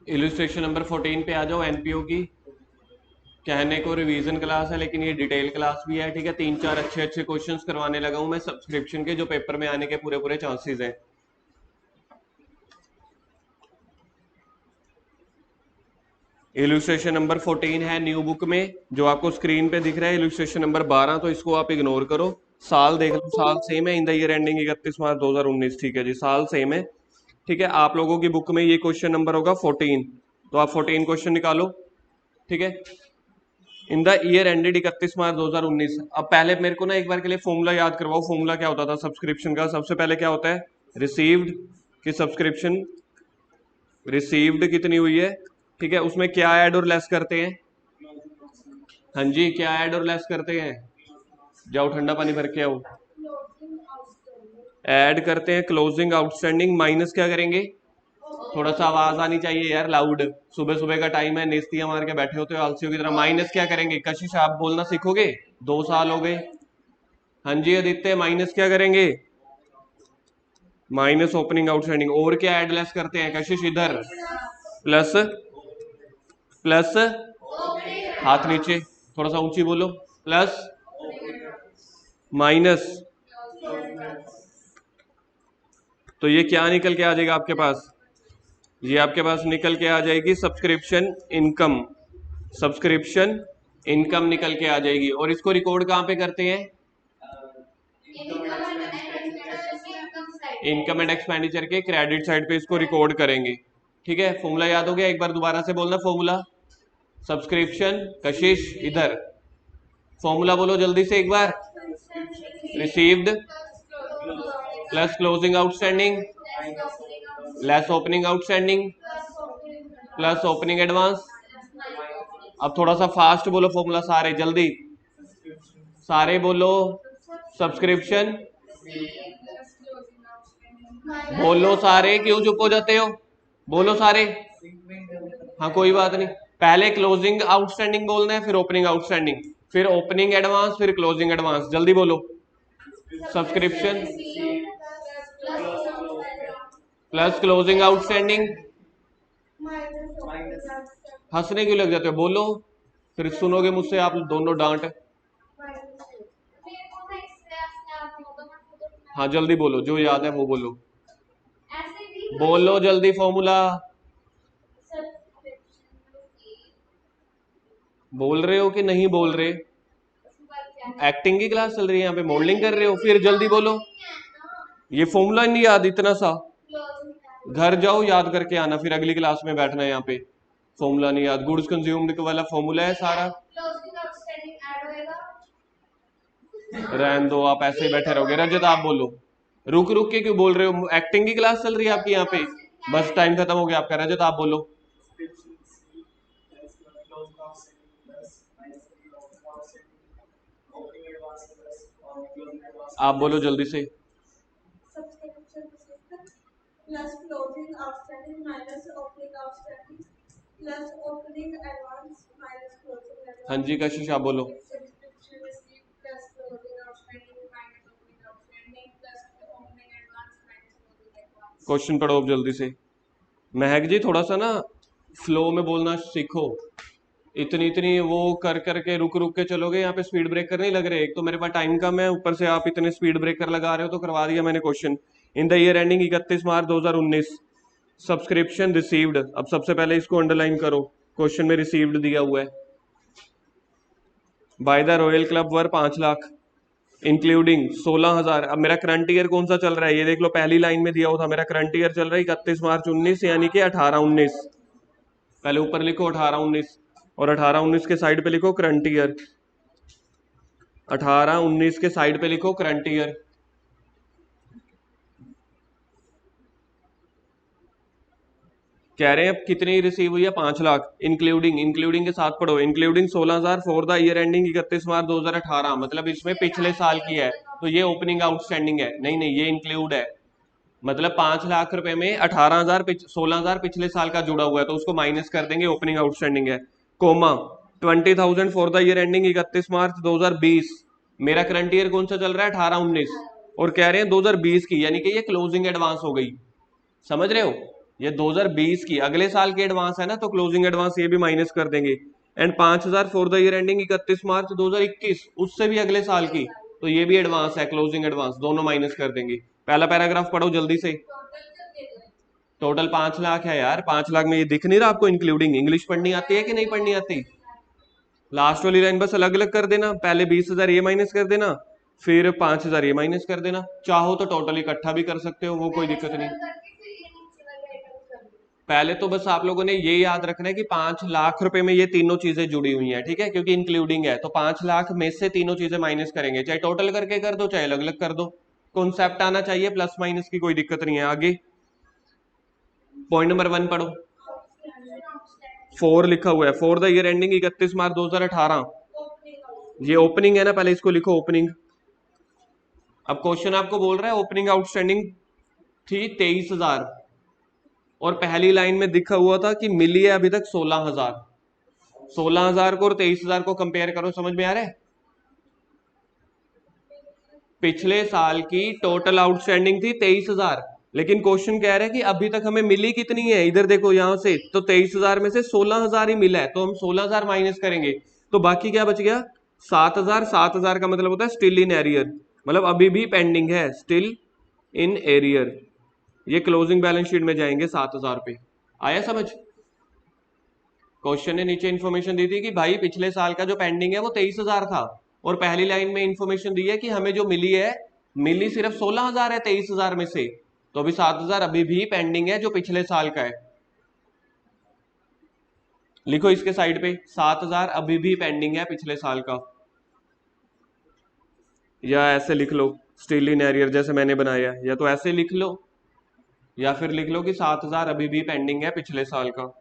Illustration number 14 पे आ जाओ। एनपीओ की कहने को रिवीजन क्लास है लेकिन ये डिटेल क्लास भी है। ठीक है, 3-4 अच्छे अच्छे क्वेश्चंस करवाने लगा हूं मैं सब्सक्रिप्शन के, जो पेपर में आने के पूरे पूरे चांसेस हैं। इलस्ट्रेशन नंबर 14 है न्यू बुक में, जो आपको स्क्रीन पे दिख रहा है इलस्ट्रेशन नंबर 12, तो इसको आप इग्नोर करो। साल देख लो, साल सेम है, इन द ईयर एंडिंग 31 मार्च 2019। ठीक है जी, साल सेम है। ठीक है, आप लोगों की बुक में ये क्वेश्चन नंबर होगा 14, तो आप 14 क्वेश्चन निकालो। ठीक है, इन द ईयर एंडेड 31 मार्च 2019। अब पहले मेरे को ना एक बार के लिए फॉर्मूला याद करवाओ। फॉर्मूला क्या होता था सब्सक्रिप्शन का? सबसे पहले क्या होता है? रिसीव्ड की सब्सक्रिप्शन रिसीव्ड कितनी हुई है। ठीक है, उसमें क्या ऐड और लेस करते हैं? हाँ जी, क्या ऐड और लेस करते हैं? जाओ ठंडा पानी भर के आओ। ऐड करते हैं क्लोजिंग आउटस्टैंडिंग, माइनस क्या करेंगे? थोड़ा सा आवाज आनी चाहिए यार, लाउड। सुबह सुबह का टाइम है, नेस्तियां मार के बैठे होते हो आलसियों की तरह। माइनस क्या करेंगे? कशिश आप बोलना सीखोगे, 2 साल हो गए। हाँ जी आदित्य, माइनस क्या करेंगे? Minus opening outstanding. और क्या ऐड लेस करते हैं कशिश? इधर प्लस प्लस हाथ नीचे, थोड़ा सा ऊंची बोलो। प्लस माइनस, तो ये क्या निकल के आ जाएगा आपके पास? ये आपके पास निकल के आ जाएगी सब्सक्रिप्शन इनकम। सब्सक्रिप्शन इनकम निकल के आ जाएगी। और इसको रिकॉर्ड कहां पे करते हैं? इनकम एंड एक्सपेंडिचर के क्रेडिट साइड पे इसको रिकॉर्ड करेंगे। ठीक है, फॉर्मूला याद हो गया? एक बार दोबारा से बोलना फॉर्मूला। सब्सक्रिप्शन, कशिश इधर फॉर्मूला बोलो जल्दी से एक बार। Received plus closing outstanding less opening outstanding plus opening advance. अब थोड़ा सा फास्ट बोलो फॉर्मूला, सारे जल्दी, सारे बोलो। सब्सक्रिप्शन, बोलो सारे, क्यों चुप हो जाते हो? बोलो सारे। हाँ कोई बात नहीं, पहले क्लोजिंग आउटस्टैंडिंग बोलना है, फिर ओपनिंग आउटस्टैंडिंग, फिर ओपनिंग एडवांस, फिर क्लोजिंग एडवांस। जल्दी बोलो। Subscription plus closing outstanding. हंसने क्यों लग जाते हो? बोलो, फिर सुनोगे मुझसे आप दोनों डांट। हाँ जल्दी बोलो, जो याद है वो बोलो। बोलो जल्दी फॉर्मूला। बोल रहे हो कि नहीं बोल रहे? एक्टिंग की क्लास चल रही है यहाँ पे, मॉडलिंग कर रहे हो? फिर जल्दी बोलो। ये फॉर्मूला नहीं याद इतना सा? घर जाओ याद करके आना, फिर अगली क्लास में बैठना है यहाँ पे। फॉर्मूला नहीं याद, गुड्स कंज्यूम्ड वाला फॉर्मूला है सारा। रहन दो, आप ऐसे ही बैठे रहोगे। रजत आप बोलो। रुक रुक के क्यों बोल रहे हो? एक्टिंग की क्लास चल रही है आपकी यहाँ पे, बस टाइम खत्म हो गया आपका। रजत आप बोलो। आप बोलो जल्दी से। Plus closing outstanding minus opening outstanding plus opening advance minus closing advance. हाँ जी कशिश आप बोलो। क्वेश्चन पढ़ो अब जल्दी से। महक जी थोड़ा सा ना फ्लो में बोलना सीखो। इतनी इतनी वो कर करके रुक रुक के चलोगे, यहाँ पे स्पीड ब्रेकर नहीं लग रहे। एक तो मेरे पास टाइम कम है, ऊपर से आप इतने स्पीड ब्रेकर लगा रहे हो। तो करवा दिया मैंने question. In the year ending 31 March 2019 subscription received. अब सबसे पहले इसको अंडरलाइन करो, क्वेश्चन में रिसीव्ड दिया हुआ है। By the royal club were 5 lakh including 16,000। अब मेरा करंट ईयर कौन सा चल रहा है ये देख लो, पहली लाइन में दिया हुआ था मेरा करंट ईयर चल रहा है 31 मार्च 19, यानी कि 18-19। पहले ऊपर लिखो 18-19 और 18-19 के साइड पे लिखो करंट ईयर। 18-19 के साइड पे लिखो करंट ईयर। कह रहे हैं अब कितनी रिसीव हुई है? 5 लाख इंक्लूडिंग, इंक्लूडिंग के साथ पढ़ो। Including 16,000 for the year ending 31 मार्च 2018, मतलब इसमें पिछले साल की है, तो ये ओपनिंग आउटस्टैंडिंग है। नहीं नहीं, ये इंक्लूड है, मतलब 5 लाख रुपए में 18,000 16,000 पिछले साल का जुड़ा हुआ है, तो उसको माइनस कर देंगे, ओपनिंग आउटस्टैंडिंग है। Comma 20,000 for the year ending 31 March 2020। मेरा करंट ईयर कौन सा चल रहा है? 18-19, और कह रहे हैं 2020 की, यानी कि ये क्लोजिंग एडवांस हो गई। समझ रहे हो? ये 2020 की अगले साल की एडवांस है ना, तो क्लोजिंग एडवांस ये भी माइनस कर देंगे। And 5,000 for the year ending 31 मार्च 2021, उससे भी अगले साल की, तो ये भी एडवांस है, क्लोजिंग एडवांस, दोनों माइनस कर देंगे। पहला पैराग्राफ पढ़ो जल्दी से। टोटल 5 लाख है यार, 5 लाख में ये दिख नहीं रहा आपको इंक्लूडिंग? इंग्लिश पढ़नी आती है कि नहीं पढ़नी आती? लास्ट वाली लाइन बस अलग अलग कर देना, पहले 20,000 ये माइनस कर देना, फिर 5,000 ये माइनस कर देना। चाहो तो टोटल इकट्ठा भी कर सकते हो, वो कोई दिक्कत नहीं। पहले तो बस आप लोगों ने ये याद रखना है कि 5 लाख रुपए में ये तीनों चीजें जुड़ी हुई हैं, ठीक है, क्योंकि इंक्लूडिंग है, तो 5 लाख में से तीनों चीजें माइनस करेंगे, चाहे टोटल करके कर दो चाहे अलग अलग कर दो। कॉन्सेप्ट आना चाहिए प्लस माइनस की, कोई दिक्कत नहीं है। आगे पॉइंट नंबर 1 पढ़ो। 4 लिखा हुआ है, फॉर द ईयर एंडिंग 31 मार्च 2018, ये ओपनिंग है ना, पहले इसको लिखो ओपनिंग। अब क्वेश्चन आपको बोल रहा है ओपनिंग आउटस्टैंडिंग थी 23,000, और पहली लाइन में दिखा हुआ था कि मिली है अभी तक 16,000। 16,000 को और 23,000 को कंपेयर करो, समझ में आ रहा है? पिछले साल की टोटल आउटस्टैंडिंग थी 23,000, लेकिन क्वेश्चन कह रहा है कि अभी तक हमें मिली कितनी है, इधर देखो यहां से, तो 23,000 में से 16,000 ही मिला है, तो हम 16,000 माइनस करेंगे, तो बाकी क्या बच गया? 7,000। 7,000 का मतलब होता है स्टिल इन एरियर, मतलब अभी भी पेंडिंग है, स्टिल इन एरियर। ये क्लोजिंग बैलेंस शीट में जाएंगे 7,000 पे। आया समझ? क्वेश्चन ने नीचे इन्फॉर्मेशन दी थी कि भाई पिछले साल का जो पेंडिंग है वो 23,000 था, और पहली लाइन में इन्फॉर्मेशन दी है कि हमें जो मिली है, मिली सिर्फ 16,000 है 23,000 में से, तो अभी 7,000 अभी भी पेंडिंग है जो पिछले साल का है। लिखो इसके साइड पे 7,000 अभी भी पेंडिंग है पिछले साल का, या ऐसे लिख लो स्टिल इन एरियर जैसे मैंने बनाया, या तो ऐसे लिख लो, या फिर लिख लो कि 7,000 अभी भी पेंडिंग है पिछले साल का।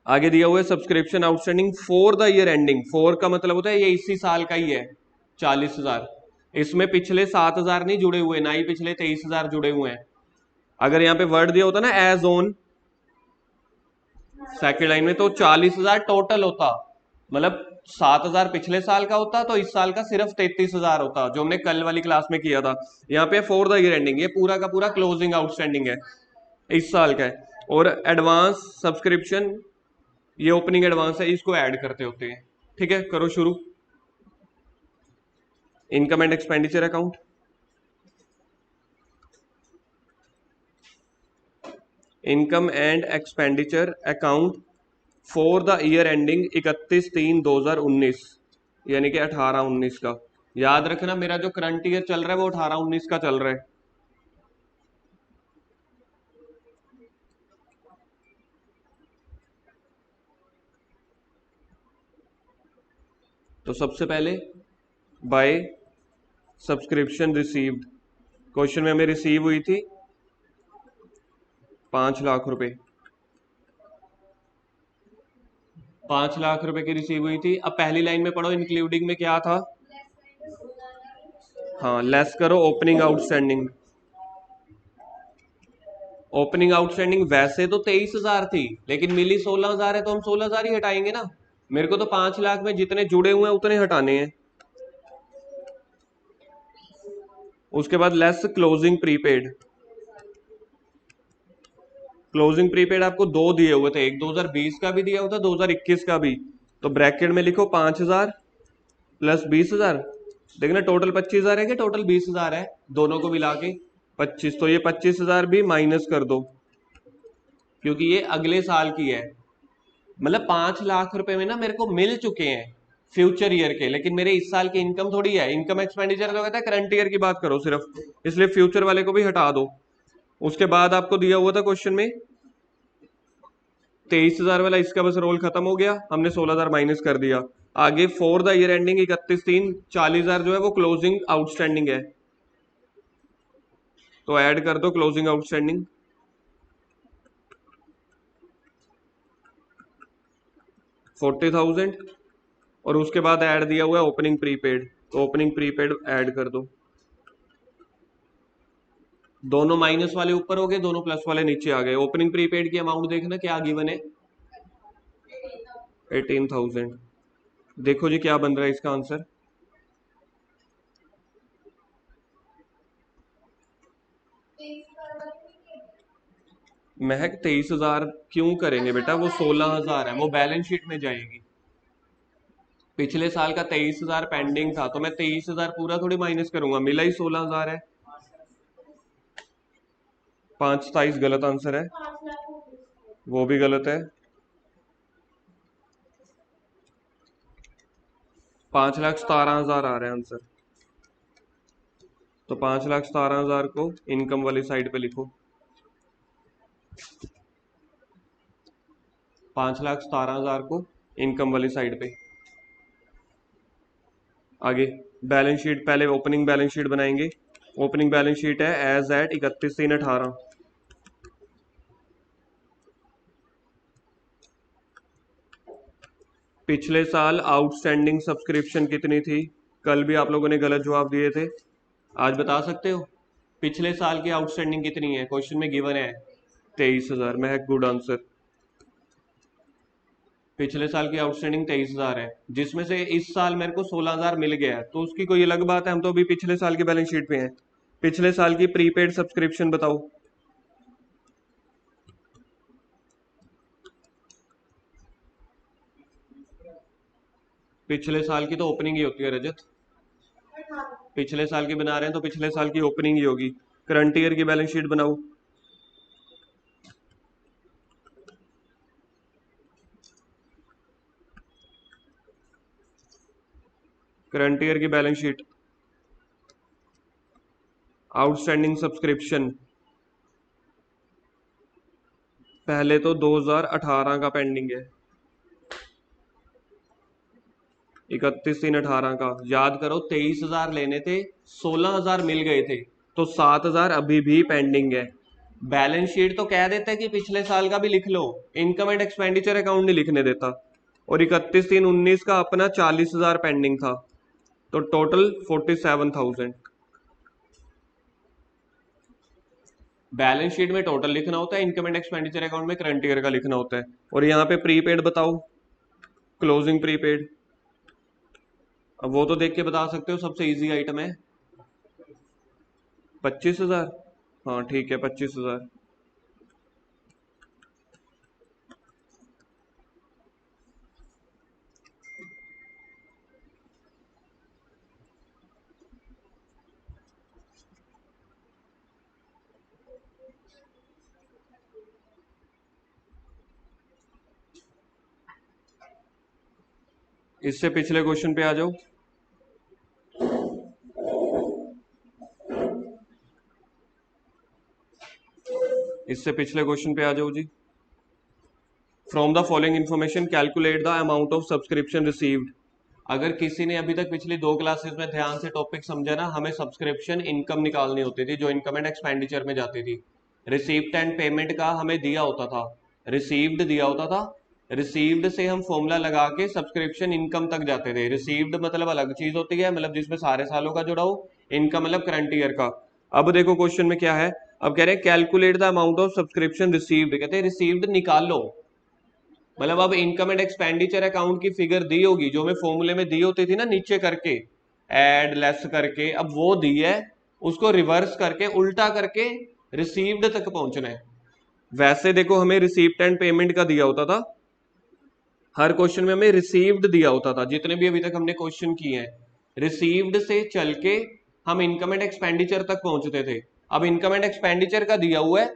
आगे दिया हुआ है subscription outstanding for the year ending, for का मतलब होता है ये इसी साल का ही है, 40,000। इसमें पिछले 7,000 नहीं जुड़े हुए, ना ही पिछले 23,000 जुड़े हुए हैं। अगर यहाँ पे वर्ड दिया होता ना एज ऑन सेकेंड लाइन में, तो 40,000 टोटल होता, मतलब 7,000 पिछले साल का होता, तो इस साल का सिर्फ 33,000 होता, जो हमने कल वाली क्लास में किया था। यहाँ पे फॉर द ईयर एंडिंग, ये पूरा का पूरा क्लोजिंग आउटस्टैंडिंग है, इस साल का है। और एडवांस सब्सक्रिप्शन, ये ओपनिंग एडवांस है, इसको ऐड करते होते हैं। ठीक है, करो शुरू। Income and expenditure account, income and expenditure account for the year ending 31/3/2019, यानी कि 18-19 का। याद रखना मेरा जो करंट ईयर चल रहा है वो 18-19 का चल रहा है। तो सबसे पहले बाय सब्सक्रिप्शन रिसीव्ड, क्वेश्चन में हमें रिसीव हुई थी 5 लाख रुपए, 5 लाख रुपए की रिसीव हुई थी। अब पहली लाइन में पढ़ो इंक्लूडिंग में क्या था। हाँ, लेस करो ओपनिंग आउटस्टैंडिंग। ओपनिंग आउटस्टैंडिंग वैसे तो 23,000 थी, लेकिन मिली 16,000 है, तो हम 16,000 ही हटाएंगे ना। मेरे को तो 5 लाख में जितने जुड़े हुए हैं उतने हटाने हैं। उसके बाद less closing prepaid, closing prepaid आपको दो दिए हुए थे, एक 2020 का भी दिया हुआ था, 2021 का भी। तो ब्रैकेट में लिखो 5,000 प्लस 20,000, देखना टोटल 25,000 है कि टोटल 20,000 है, दोनों को मिला के 25, तो ये 25,000 भी माइनस कर दो, क्योंकि ये अगले साल की है। मतलब 5 लाख रुपए में ना मेरे को मिल चुके हैं फ्यूचर ईयर के, लेकिन मेरे इस साल की इनकम थोड़ी है। इनकम एक्सपेंडिचर तो कहता है करंट ईयर की बात करो सिर्फ, इसलिए फ्यूचर वाले को भी हटा दो। उसके बाद आपको दिया हुआ था क्वेश्चन में 23,000 वाला, इसका बस रोल खत्म हो गया, हमने 16,000 माइनस कर दिया। आगे फॉर द ईयर एंडिंग 31/3, 40,000 जो है वो क्लोजिंग आउटस्टैंडिंग है, तो ऐड कर दो क्लोजिंग आउटस्टैंडिंग 40,000, और उसके बाद ऐड दिया हुआ है ओपनिंग प्रीपेड, तो ओपनिंग प्रीपेड ऐड कर दो। दोनों माइनस वाले ऊपर हो गए, दोनों प्लस वाले नीचे आ गए। ओपनिंग प्रीपेड की अमाउंट देखना क्या गिवन है, 18,000। देखो जी क्या बन रहा है इसका आंसर, महक 23,000 क्यों करेंगे बेटा, वो 16,000 है, वो बैलेंस शीट में जाएगी। पिछले साल का 23,000 पेंडिंग था, तो मैं 23,000 पूरा थोड़ी माइनस करूंगा, मिला ही 16,000 है। 527 गलत आंसर है, वो भी गलत है। 5,17,000 आ रहा है आंसर, तो 5,17,000 को इनकम वाली साइड पे लिखो। 5,17,000 को इनकम वाली साइड पे। आगे बैलेंस शीट, पहले ओपनिंग बैलेंस शीट बनाएंगे। ओपनिंग बैलेंस शीट है एज एट 31/3/18। पिछले साल आउटस्टैंडिंग सब्सक्रिप्शन कितनी थी? कल भी आप लोगों ने गलत जवाब दिए थे, आज बता सकते हो पिछले साल की आउटस्टैंडिंग कितनी है? क्वेश्चन में गिवन है 23,000। महक गुड आंसर। पिछले साल की आउटस्टैंडिंग 23,000 है, जिसमें से इस साल मेरे को 16,000 मिल गया है, तो उसकी कोई अलग बात है, हम तो अभी पिछले साल की बैलेंस शीट पे हैं। पिछले साल की प्रीपेड सब्सक्रिप्शन बताओ। पिछले साल की तो ओपनिंग ही होती है रजत, पिछले साल की बना रहे हैं तो पिछले साल की ओपनिंग ही होगी। करंट ईयर की बैलेंस शीट बनाओ। करंट ईयर की बैलेंस शीट, आउटस्टैंडिंग सब्सक्रिप्शन, पहले तो 2018 का पेंडिंग है, 31/3/18 का। याद करो 23,000 लेने थे, 16,000 मिल गए थे, तो 7,000 अभी भी पेंडिंग है। बैलेंस शीट तो कह देता है कि पिछले साल का भी लिख लो, इनकम एंड एक्सपेंडिचर अकाउंट नहीं लिखने देता। और 31/3/19 का अपना 40,000 पेंडिंग था, तो टोटल 47,000। बैलेंस शीट में टोटल लिखना होता है, इनकम एंड एक्सपेंडिचर अकाउंट में करंट ईयर का लिखना होता है। और यहाँ पे प्रीपेड बताओ, क्लोजिंग प्रीपेड। अब वो तो देख के बता सकते हो, सबसे इजी आइटम है। 25,000, हाँ ठीक है 25,000। इससे पिछले क्वेश्चन पे आ जाओ। इससे पिछले क्वेश्चन पे आ जाओ जी। From the following information calculate the amount of subscription received. अगर किसी ने अभी तक पिछली 2 क्लासेस में ध्यान से टॉपिक समझा ना, हमें सब्सक्रिप्शन इनकम निकालनी होती थी, जो इनकम एंड एक्सपेंडिचर में जाती थी। रिसीव्ड एंड पेमेंट का हमें दिया होता था, रिसीव्ड दिया होता था, रिसीव्ड से हम फॉर्मूला लगा के सब्सक्रिप्शन इनकम तक जाते थे। रिसीव्ड मतलब अलग चीज होती है, मतलब जिसमें सारे सालों का जुड़ा हो, इनकम मतलब करंट ईयर का। अब देखो क्वेश्चन में क्या है, अब कह रहे हैं calculate the amount of subscription received, कहते हैं रिसीव्ड निकालो। मतलब अब इनकम एंड एक्सपेंडिचर अकाउंट की फिगर दी होगी, जो मैं फॉर्मूले में दी होती थी ना नीचे करके, ऐड लेस करके, अब वो दी है, उसको रिवर्स करके उल्टा करके रिसीव्ड तक पहुंचना है। वैसे देखो हमें रिसीव्ड एंड पेमेंट का दिया होता था, हर क्वेश्चन में हमें रिसीव्ड दिया होता था, जितने भी अभी तक हमने क्वेश्चन किए हैं। रिसीव्ड से चल के हम इनकम एंड एक्सपेंडिचर तक पहुंचते थे। अब इनकम एंड एक्सपेंडिचर का दिया हुआ है,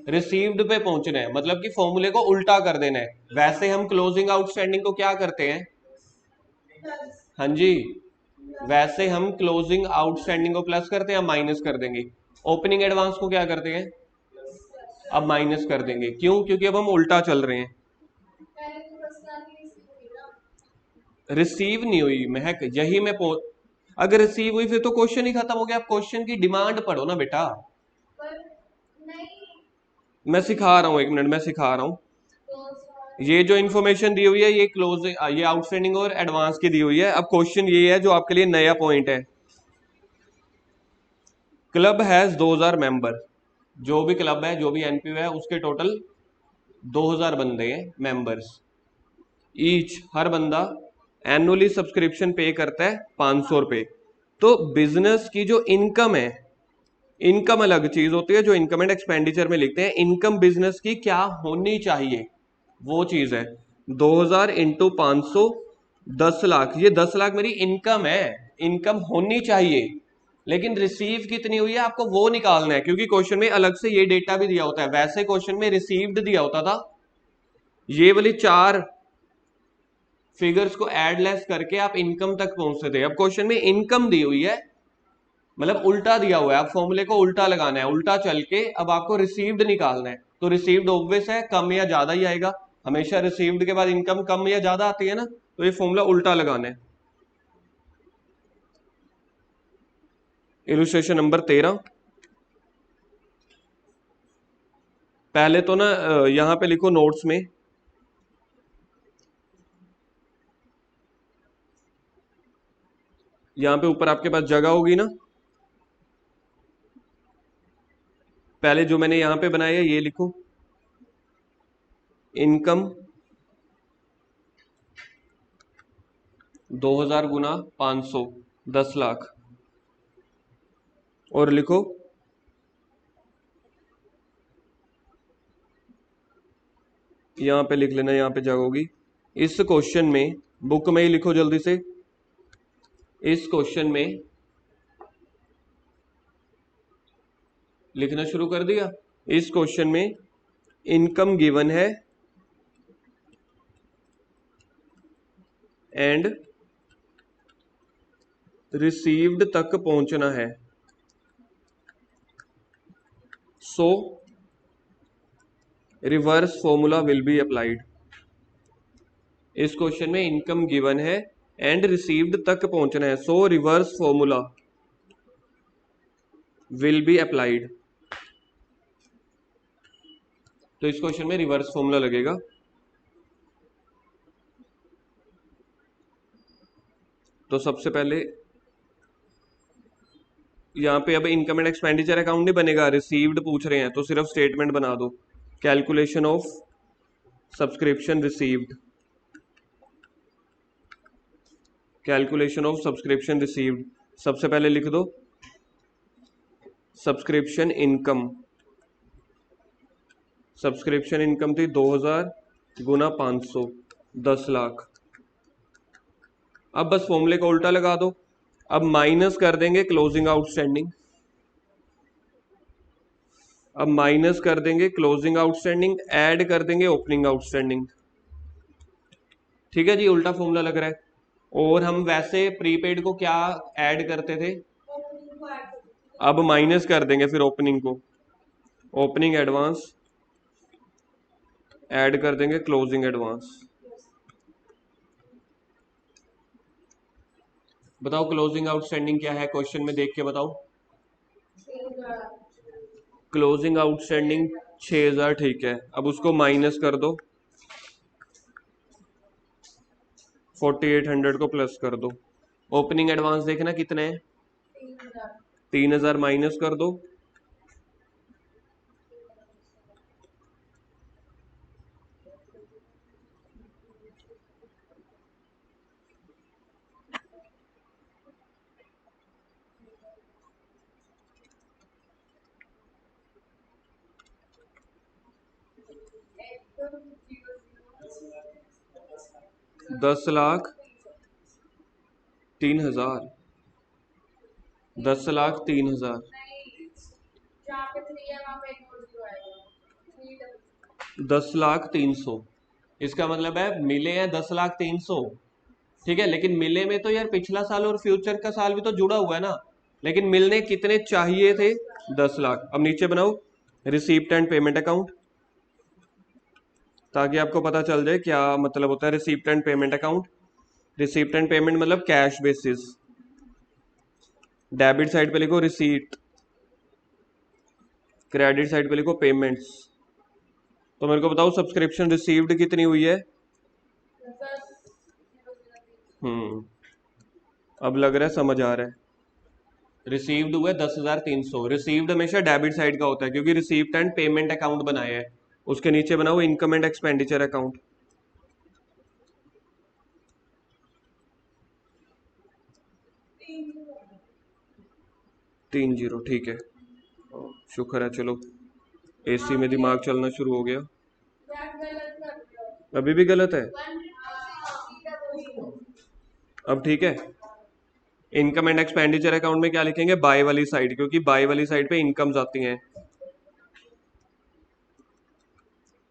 रिसीव्ड पे पहुंचना है, मतलब कि फॉर्मूले को उल्टा कर देना है। वैसे हम क्लोजिंग आउटस्टैंडिंग को क्या करते हैं? हाँ जी, वैसे हम क्लोजिंग आउटस्टैंडिंग को प्लस करते हैं, माइनस कर देंगे। ओपनिंग एडवांस को क्या करते हैं? अब माइनस कर देंगे। क्यों? क्योंकि अब हम उल्टा चल रहे हैं। रिसीव नहीं हुई महक, यही मैं अगर रिसीव हुई फिर तो क्वेश्चन ही खत्म हो गया। आप क्वेश्चन की डिमांड पढ़ो ना बेटा। मैं सिखा रहा हूं, 1 मिनट मैं सिखा रहा हूं। ये जो इन्फॉर्मेशन दी हुई है ये क्लोज, ये आउटस्टैंडिंग और एडवांस की दी हुई है। अब क्वेश्चन ये है जो आपके लिए नया पॉइंट है। क्लब हैज 2,000 मेंबर, जो भी क्लब है, जो भी एनपीओ है, उसके टोटल 2,000 बंदे हैं मेंबर्स। ईच, हर बंदा एनुअली सब्सक्रिप्शन पे करता है 500 रुपए। तो बिजनेस की जो इनकम है इनकम अलग चीज होती है जो इनकम एंड एक्सपेंडिचर में लिखते हैं। इनकम बिजनेस की क्या होनी चाहिए वो चीज है। 2000 इंटू 500 10 लाख, ये 10 लाख मेरी इनकम है, इनकम होनी चाहिए, लेकिन रिसीव कितनी हुई है आपको वो निकालना है, क्योंकि क्वेश्चन में अलग से ये डेटा भी दिया होता है। वैसे क्वेश्चन में रिसीव्ड दिया होता था, ये वाली चार फिगर्स को एड लेस करके आप इनकम तक पहुंचते थे। अब क्वेश्चन में इनकम दी हुई है, मतलब उल्टा दिया हुआ है, आप फॉर्मूले को उल्टा लगाना है, उल्टा चल के अब आपको रिसीव्ड निकालना है। तो रिसीव्ड ऑब्वियस है कम या ज्यादा ही आएगा, हमेशा रिसीव्ड के बाद इनकम कम या ज्यादा आती है ना, तो ये फॉर्मूला उल्टा लगाना है। इलस्ट्रेशन नंबर 13, पहले तो ना यहां पे लिखो नोट्स में, यहां पे ऊपर आपके पास जगह होगी ना, पहले जो मैंने यहां पे बनाया है ये लिखो, इनकम 2000 गुना 500 10 लाख, और लिखो यहां पे लिख लेना, यहां पे जगह होगी। इस क्वेश्चन में बुक में ही लिखो जल्दी से, इस क्वेश्चन में लिखना शुरू कर दिया। इस क्वेश्चन में इनकम गिवन है एंड रिसीव्ड तक पहुंचना है, सो reverse formula will be applied. इस क्वेश्चन में इनकम गिवन है एंड रिसीव्ड तक पहुंचना है, सो reverse formula will be applied. तो इस क्वेश्चन में रिवर्स फॉर्मूला लगेगा। तो सबसे पहले यहाँ पे अब इनकम एंड एक्सपेंडिचर अकाउंट नहीं बनेगा, रिसीव्ड पूछ रहे हैं तो सिर्फ स्टेटमेंट बना दो, calculation of subscription received, calculation of subscription received. सबसे पहले लिख दो सब्सक्रिप्शन इनकम, सब्सक्रिप्शन इनकम थी 2000 गुना 500 10 लाख। अब बस फॉर्मूले को उल्टा लगा दो, अब माइनस कर देंगे क्लोजिंग आउटस्टैंडिंग, अब माइनस कर देंगे क्लोजिंग आउटस्टैंडिंग, ऐड कर देंगे ओपनिंग आउटस्टैंडिंग। ठीक है जी, उल्टा फॉर्मूला लग रहा है। और हम वैसे प्रीपेड को क्या ऐड करते थे, अब माइनस कर देंगे फिर ओपनिंग को, ओपनिंग एडवांस ऐड कर देंगे क्लोजिंग एडवांस। बताओ क्लोजिंग आउटस्टैंडिंग क्या है, क्वेश्चन में देख के बताओ। क्लोजिंग आउटस्टैंडिंग 6000, ठीक है। अब उसको माइनस कर दो, 4800 को प्लस कर दो। ओपनिंग एडवांस देखना कितने हैं, 3000 माइनस कर दो, 10,03,000, 10,03,000, 10,03,100। इसका मतलब है मिले हैं 10,03,100, ठीक है, लेकिन मिले में तो यार पिछला साल और फ्यूचर का साल भी तो जुड़ा हुआ है ना, लेकिन मिलने कितने चाहिए थे, 10 लाख। अब नीचे बनाओ रिसीप्ट एंड पेमेंट अकाउंट, ताकि आपको पता चल जाए क्या मतलब होता है receipt and payment account. Receipt and payment मतलब कैश बेसिस, डेबिट साइड पे लिखो रिसीट, क्रेडिट साइड पे लिखो पेमेंट्स। तो मेरे को बताओ सब्सक्रिप्शन रिसीव्ड कितनी हुई है, हम्म, अब लग रहा है समझ आ रहा है। रिसीव्ड हुआ 10,300, रिसीव्ड हमेशा डेबिट साइड का होता है क्योंकि रिसीप्ट एंड पेमेंट अकाउंट बनाया है। उसके नीचे बनाओ इनकम एंड एक्सपेंडिचर अकाउंट, 30, ठीक है। शुक्र है, चलो एसी में दिमाग चलना शुरू हो गया। अभी भी गलत है? अब ठीक है। इनकम एंड एक्सपेंडिचर अकाउंट में क्या लिखेंगे? बाय वाली साइड, क्योंकि बाय वाली साइड पे इनकम्स आती हैं।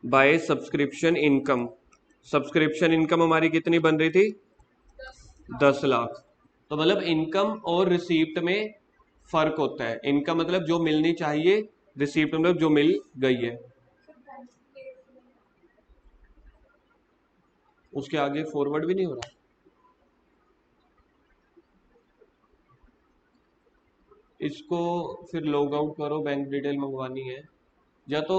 By subscription income. Subscription income हमारी कितनी बन रही थी? 10 लाख। तो मतलब इनकम और रिसीप्ट में फर्क होता है। इनकम मतलब जो मिलनी चाहिए, रिसीप्ट मतलब जो मिल गई है। उसके आगे फॉरवर्ड भी नहीं हो रहा। इसको फिर लॉग आउट करो, बैंक डिटेल मंगवानी है। या तो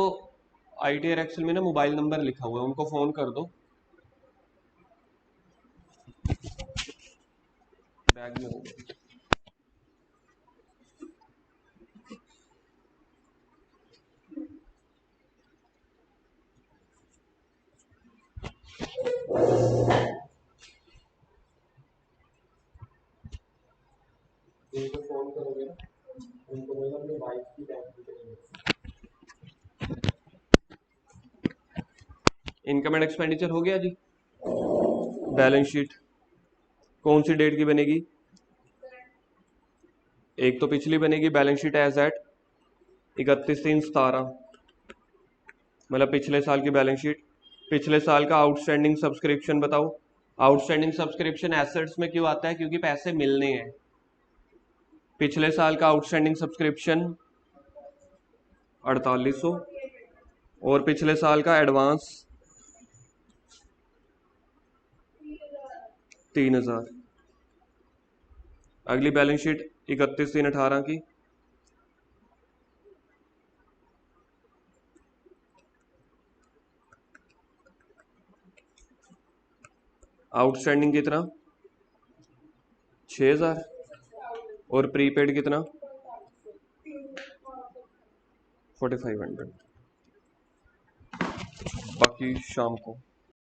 आईटीआर एक्सेल में ना मोबाइल नंबर लिखा हुआ है, उनको फोन कर दो। बैग में हो गया। उनको फोन करोगे ना, उनको बोलना अपने वाइफ की bank detail. Income and expenditure हो गया जी। बैलेंस शीट कौन सी डेट की बनेगी? एक तो पिछली बनेगी बैलेंस शीट एज एट 31/3/17, मतलब पिछले साल की बैलेंस शीट। पिछले साल का आउटस्टैंडिंग सब्सक्रिप्शन बताओ। आउटस्टैंडिंग सब्सक्रिप्शन एसेट्स में क्यों आता है? क्योंकि पैसे मिलने हैं। पिछले साल का आउटस्टैंडिंग सब्सक्रिप्शन 4800, और पिछले साल का एडवांस 3000। अगली बैलेंस शीट 31/3/18 की। आउटस्टैंडिंग कितना? 6000। और प्रीपेड कितना? 4500। बाकी शाम को।